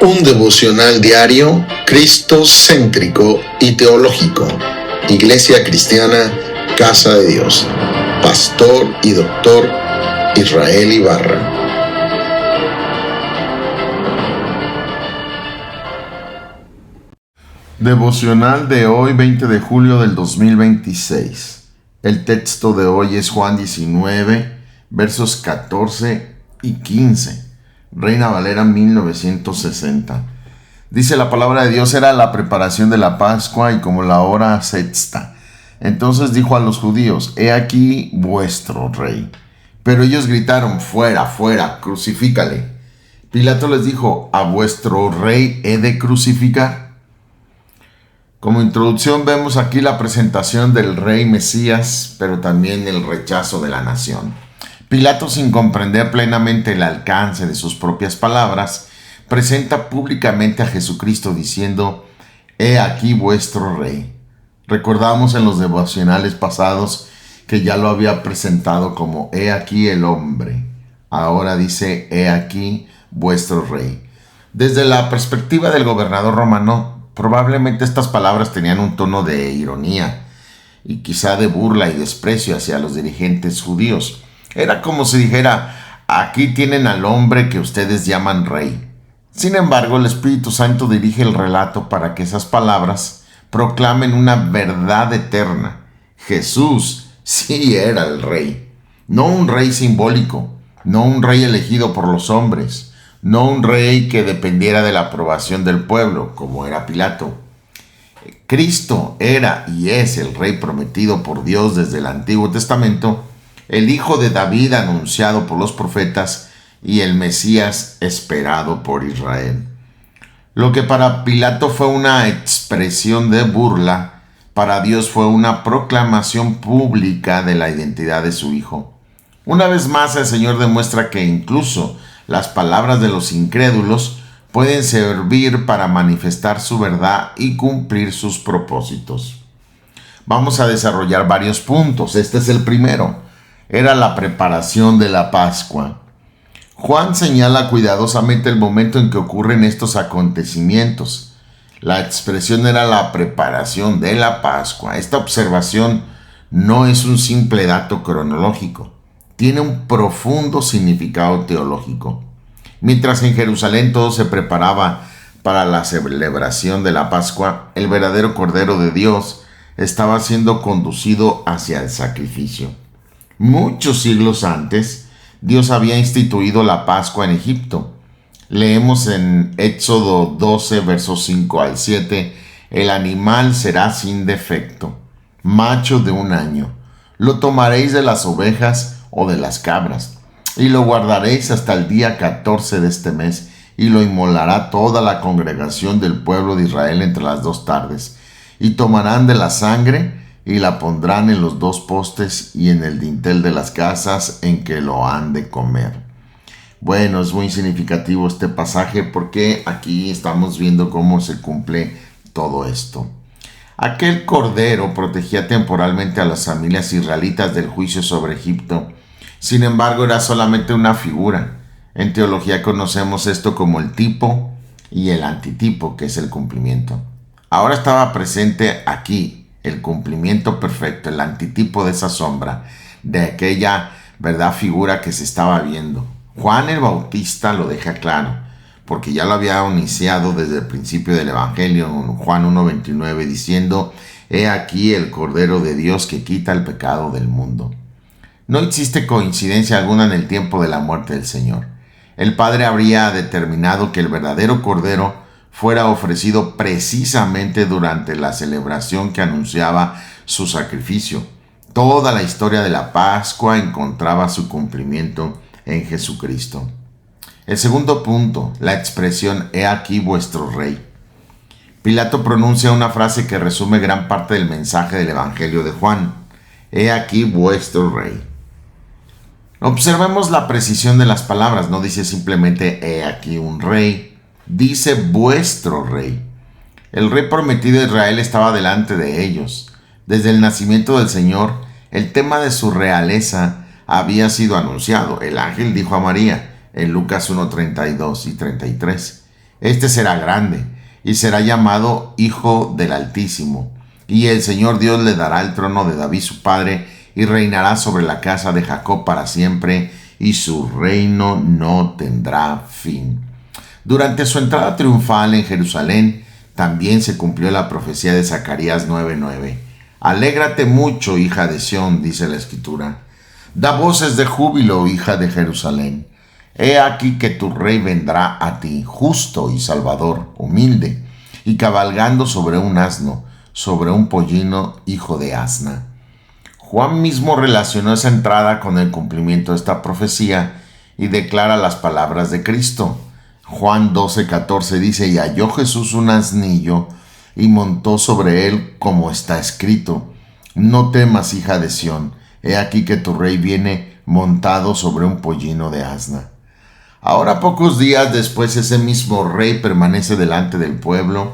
Un devocional diario, cristocéntrico y teológico. Iglesia Cristiana, Casa de Dios. Pastor y Doctor Israel Ibarra. Devocional de hoy, 20 de julio del 2026. El texto de hoy es Juan 19, versos 14 y 15. Reina Valera 1960. Dice la palabra de Dios: era la preparación de la Pascua y como la hora sexta. Entonces dijo a los judíos: he aquí vuestro rey. Pero ellos gritaron: fuera, fuera, crucifícale. Pilato les dijo: ¿a vuestro rey he de crucificar? Como introducción vemos aquí la presentación del rey Mesías, pero también el rechazo de la nación. Pilato, sin comprender plenamente el alcance de sus propias palabras, presenta públicamente a Jesucristo diciendo: he aquí vuestro rey. Recordamos en los devocionales pasados que ya lo había presentado como he aquí el hombre. Ahora dice: he aquí vuestro rey. Desde la perspectiva del gobernador romano, probablemente estas palabras tenían un tono de ironía y quizá de burla y desprecio hacia los dirigentes judíos. Era como si dijera: aquí tienen al hombre que ustedes llaman rey. Sin embargo, el Espíritu Santo dirige el relato para que esas palabras proclamen una verdad eterna. Jesús sí era el rey. No un rey simbólico, no un rey elegido por los hombres, no un rey que dependiera de la aprobación del pueblo, como era Pilato. Cristo era y es el rey prometido por Dios desde el Antiguo Testamento, el hijo de David anunciado por los profetas y el Mesías esperado por Israel. Lo que para Pilato fue una expresión de burla, para Dios fue una proclamación pública de la identidad de su hijo. Una vez más, el Señor demuestra que incluso las palabras de los incrédulos pueden servir para manifestar su verdad y cumplir sus propósitos. Vamos a desarrollar varios puntos. Este es el primero. Era la preparación de la Pascua. Juan señala cuidadosamente el momento en que ocurren estos acontecimientos. La expresión era la preparación de la Pascua. Esta observación no es un simple dato cronológico. Tiene un profundo significado teológico. Mientras en Jerusalén todo se preparaba para la celebración de la Pascua, el verdadero Cordero de Dios estaba siendo conducido hacia el sacrificio. Muchos siglos antes, Dios había instituido la Pascua en Egipto. Leemos en Éxodo 12, versos 5 al 7, el animal será sin defecto, macho de 1 año. Lo tomaréis de las ovejas o de las cabras, y lo guardaréis hasta el día 14 de este mes, y lo inmolará toda la congregación del pueblo de Israel entre las 2 tardes. Y tomarán de la sangre y la pondrán en los 2 postes y en el dintel de las casas en que lo han de comer. Bueno, es muy significativo este pasaje porque aquí estamos viendo cómo se cumple todo esto. Aquel cordero protegía temporalmente a las familias israelitas del juicio sobre Egipto. Sin embargo, era solamente una figura. En teología conocemos esto como el tipo y el antitipo, que es el cumplimiento. Ahora estaba presente aquí el cumplimiento perfecto, el antitipo de esa sombra, de aquella figura que se estaba viendo. Juan el Bautista lo deja claro, porque ya lo había iniciado desde el principio del Evangelio, en Juan 1:29, diciendo: he aquí el Cordero de Dios que quita el pecado del mundo. No existe coincidencia alguna en el tiempo de la muerte del Señor. El Padre habría determinado que el verdadero Cordero fuera ofrecido precisamente durante la celebración que anunciaba su sacrificio. Toda la historia de la Pascua encontraba su cumplimiento en Jesucristo. El segundo punto, la expresión «he aquí vuestro rey». Pilato pronuncia una frase que resume gran parte del mensaje del Evangelio de Juan: «He aquí vuestro rey». Observemos la precisión de las palabras. No dice simplemente «he aquí un rey», dice vuestro rey. El rey prometido de Israel estaba delante de ellos. Desde el nacimiento del Señor, el tema de su realeza había sido anunciado. El ángel dijo a María en Lucas 1:32 y 33: Este será grande y será llamado Hijo del Altísimo. Y el Señor Dios le dará el trono de David su padre, y reinará sobre la casa de Jacob para siempre, y su reino no tendrá fin. Durante su entrada triunfal en Jerusalén, también se cumplió la profecía de Zacarías 9:9. Alégrate mucho, hija de Sión, dice la Escritura. Da voces de júbilo, hija de Jerusalén. He aquí que tu rey vendrá a ti, justo y salvador, humilde, y cabalgando sobre un asno, sobre un pollino, hijo de asna. Juan mismo relacionó esa entrada con el cumplimiento de esta profecía y declara las palabras de Cristo. Juan 12:14 dice: y halló Jesús un asnillo y montó sobre él, como está escrito: no temas, hija de Sión, he aquí que tu rey viene montado sobre un pollino de asna. Ahora, pocos días después, ese mismo rey permanece delante del pueblo,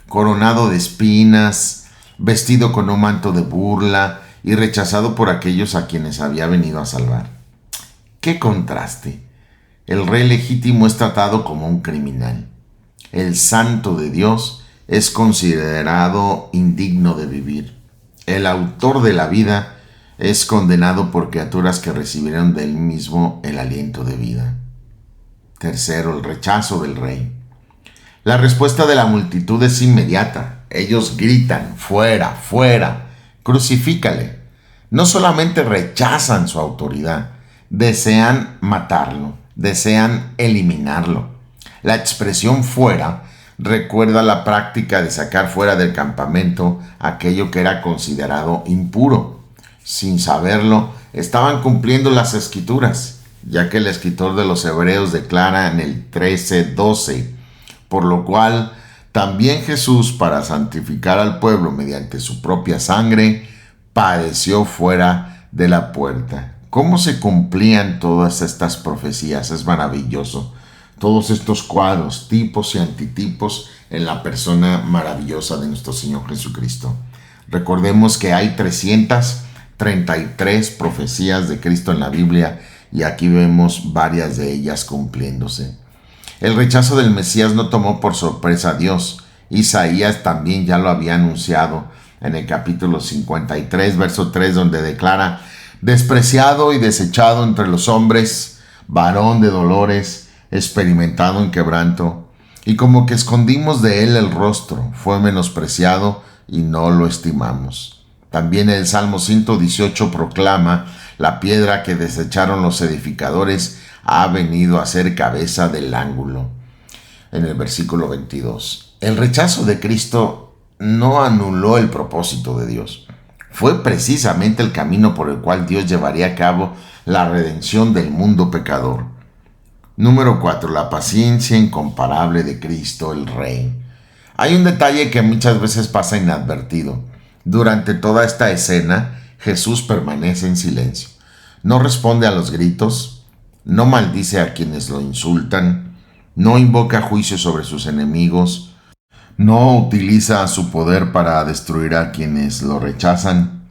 coronado de espinas, vestido con un manto de burla y rechazado por aquellos a quienes había venido a salvar. ¡Qué contraste! El rey legítimo es tratado como un criminal. El santo de Dios es considerado indigno de vivir. El autor de la vida es condenado por criaturas que recibieron de él mismo el aliento de vida. Tercero, el rechazo del rey. La respuesta de la multitud es inmediata. Ellos gritan: fuera, fuera, crucifícale. No solamente rechazan su autoridad, desean matarlo, desean eliminarlo. La expresión fuera recuerda la práctica de sacar fuera del campamento aquello que era considerado impuro. Sin saberlo, estaban cumpliendo las Escrituras, ya que el escritor de los Hebreos declara en el 13:12, por lo cual también Jesús, para santificar al pueblo mediante su propia sangre, padeció fuera de la puerta. ¿Cómo se cumplían todas estas profecías? Es maravilloso. Todos estos cuadros, tipos y antitipos en la persona maravillosa de nuestro Señor Jesucristo. Recordemos que hay 333 profecías de Cristo en la Biblia, y aquí vemos varias de ellas cumpliéndose. El rechazo del Mesías no tomó por sorpresa a Dios. Isaías también ya lo había anunciado en el capítulo 53, verso 3, donde declara: despreciado y desechado entre los hombres, varón de dolores, experimentado en quebranto, y como que escondimos de él el rostro, fue menospreciado y no lo estimamos. También el Salmo 118 proclama: la piedra que desecharon los edificadores ha venido a ser cabeza del ángulo. En el versículo 22. El rechazo de Cristo no anuló el propósito de Dios. Fue precisamente el camino por el cual Dios llevaría a cabo la redención del mundo pecador. Número 4. La paciencia incomparable de Cristo el Rey. Hay un detalle que muchas veces pasa inadvertido. Durante toda esta escena, Jesús permanece en silencio. No responde a los gritos, no maldice a quienes lo insultan, no invoca juicio sobre sus enemigos, no utiliza su poder para destruir a quienes lo rechazan.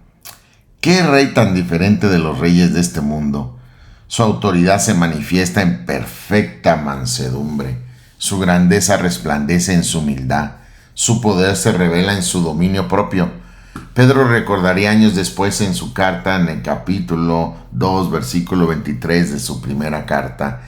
¿Qué rey tan diferente de los reyes de este mundo? Su autoridad se manifiesta en perfecta mansedumbre, su grandeza resplandece en su humildad, su poder se revela en su dominio propio. Pedro recordaría años después en su carta, en el capítulo 2, versículo 23 de su primera carta,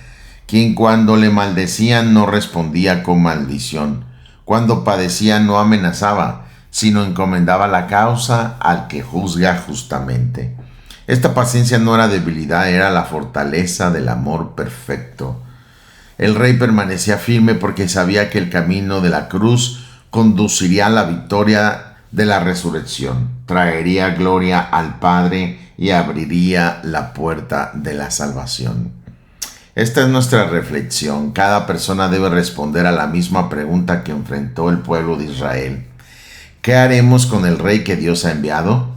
quien cuando le maldecían no respondía con maldición, cuando padecía no amenazaba, sino encomendaba la causa al que juzga justamente. Esta paciencia no era debilidad, era la fortaleza del amor perfecto. El rey permanecía firme porque sabía que el camino de la cruz conduciría a la victoria de la resurrección, traería gloria al Padre y abriría la puerta de la salvación. Esta es nuestra reflexión. Cada persona debe responder a la misma pregunta que enfrentó el pueblo de Israel. ¿Qué haremos con el rey que Dios ha enviado?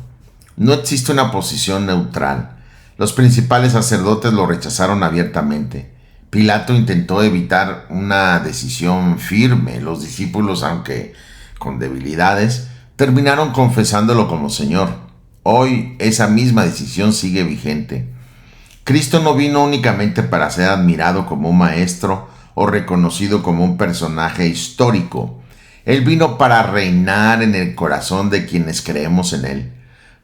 No existe una posición neutral. Los principales sacerdotes lo rechazaron abiertamente. Pilato intentó evitar una decisión firme. Los discípulos, aunque con debilidades, terminaron confesándolo como Señor. Hoy esa misma decisión sigue vigente. Cristo no vino únicamente para ser admirado como un maestro o reconocido como un personaje histórico. Él vino para reinar en el corazón de quienes creemos en Él.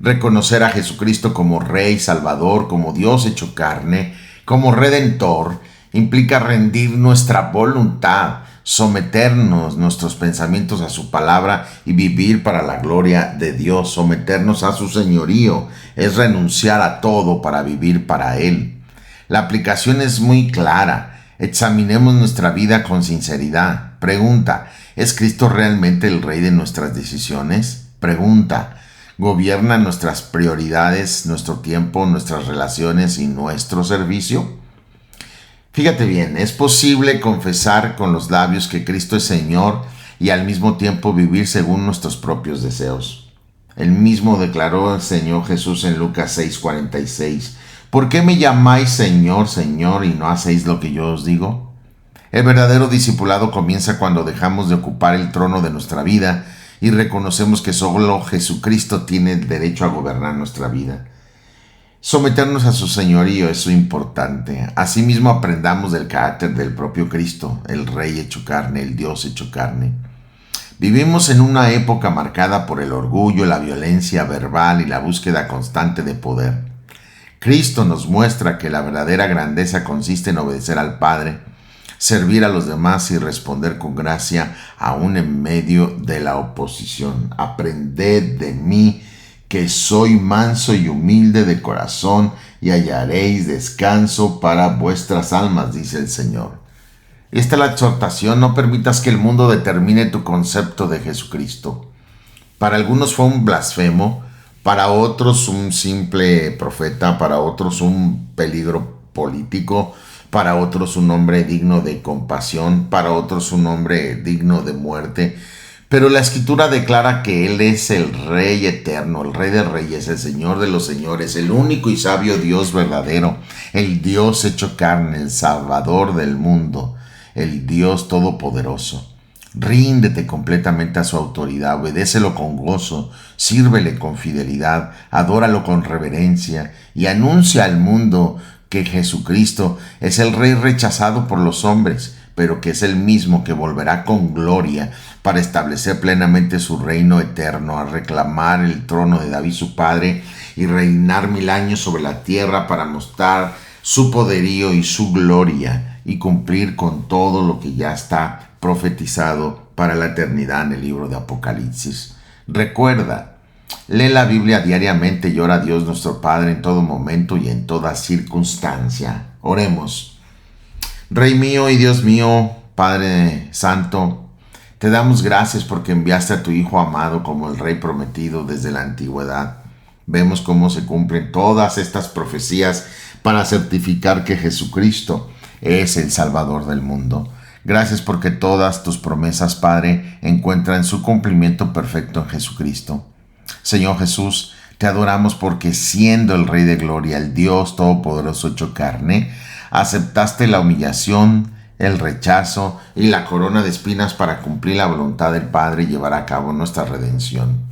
Reconocer a Jesucristo como Rey, Salvador, como Dios hecho carne, como Redentor, implica rendir nuestra voluntad, someternos nuestros pensamientos a su palabra y vivir para la gloria de Dios. Someternos a su señorío es renunciar a todo para vivir para Él. La aplicación es muy clara. Examinemos nuestra vida con sinceridad. Pregunta: ¿es Cristo realmente el Rey de nuestras decisiones? Pregunta: ¿gobierna nuestras prioridades, nuestro tiempo, nuestras relaciones y nuestro servicio? Fíjate bien, es posible confesar con los labios que Cristo es Señor y al mismo tiempo vivir según nuestros propios deseos. Él mismo declaró el Señor Jesús en Lucas 6:46. ¿Por qué me llamáis Señor, Señor, y no hacéis lo que yo os digo? El verdadero discipulado comienza cuando dejamos de ocupar el trono de nuestra vida y reconocemos que solo Jesucristo tiene el derecho a gobernar nuestra vida. Someternos a su señorío es importante. Asimismo, aprendamos del carácter del propio Cristo, el Rey hecho carne, el Dios hecho carne. Vivimos en una época marcada por el orgullo, la violencia verbal y la búsqueda constante de poder. Cristo nos muestra que la verdadera grandeza consiste en obedecer al Padre, servir a los demás y responder con gracia aún en medio de la oposición. Aprended de mí, que soy manso y humilde de corazón, y hallaréis descanso para vuestras almas, dice el Señor. Esta es la exhortación: no permitas que el mundo determine tu concepto de Jesucristo. Para algunos fue un blasfemo, para otros un simple profeta, para otros un peligro político, para otros un hombre digno de compasión, para otros un hombre digno de muerte. Pero la Escritura declara que Él es el Rey eterno, el Rey de Reyes, el Señor de los Señores, el único y sabio Dios verdadero, el Dios hecho carne, el Salvador del mundo, el Dios todopoderoso. Ríndete completamente a su autoridad, obedécelo con gozo, sírvele con fidelidad, adóralo con reverencia y anuncia al mundo que Jesucristo es el Rey rechazado por los hombres, pero que es el mismo que volverá con gloria para establecer plenamente su reino eterno, a reclamar el trono de David su padre y reinar 1000 años sobre la tierra para mostrar su poderío y su gloria y cumplir con todo lo que ya está profetizado para la eternidad en el libro de Apocalipsis. Recuerda, lee la Biblia diariamente y ora a Dios nuestro Padre en todo momento y en toda circunstancia. Oremos. Rey mío y Dios mío, Padre Santo, te damos gracias porque enviaste a tu Hijo amado como el Rey prometido desde la antigüedad. Vemos cómo se cumplen todas estas profecías para certificar que Jesucristo es el Salvador del mundo. Gracias porque todas tus promesas, Padre, encuentran su cumplimiento perfecto en Jesucristo. Señor Jesús, te adoramos porque siendo el Rey de Gloria, el Dios Todopoderoso hecho carne, aceptaste la humillación, el rechazo y la corona de espinas para cumplir la voluntad del Padre y llevar a cabo nuestra redención.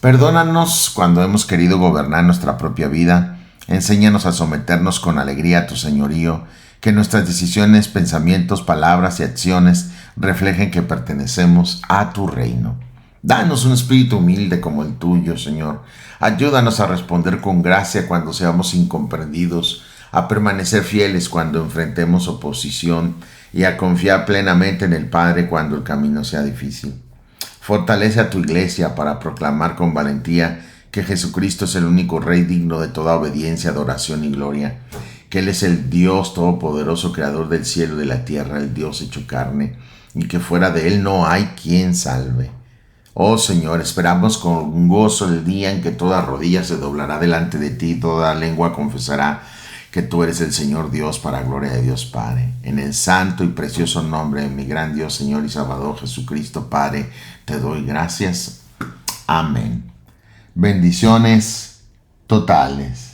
Perdónanos cuando hemos querido gobernar nuestra propia vida. Enséñanos a someternos con alegría a tu señorío, que nuestras decisiones, pensamientos, palabras y acciones reflejen que pertenecemos a tu reino. Danos un espíritu humilde como el tuyo, Señor. Ayúdanos a responder con gracia cuando seamos incomprendidos, a permanecer fieles cuando enfrentemos oposición y a confiar plenamente en el Padre cuando el camino sea difícil. Fortalece a tu iglesia para proclamar con valentía que Jesucristo es el único Rey digno de toda obediencia, adoración y gloria, que Él es el Dios todopoderoso, creador del cielo y de la tierra, el Dios hecho carne, y que fuera de Él no hay quien salve. Oh Señor, esperamos con gozo el día en que toda rodilla se doblará delante de ti, toda lengua confesará que tú eres el Señor Dios, para gloria de Dios Padre. En el santo y precioso nombre de mi gran Dios, Señor y Salvador Jesucristo, Padre, te doy gracias. Amén. Bendiciones totales.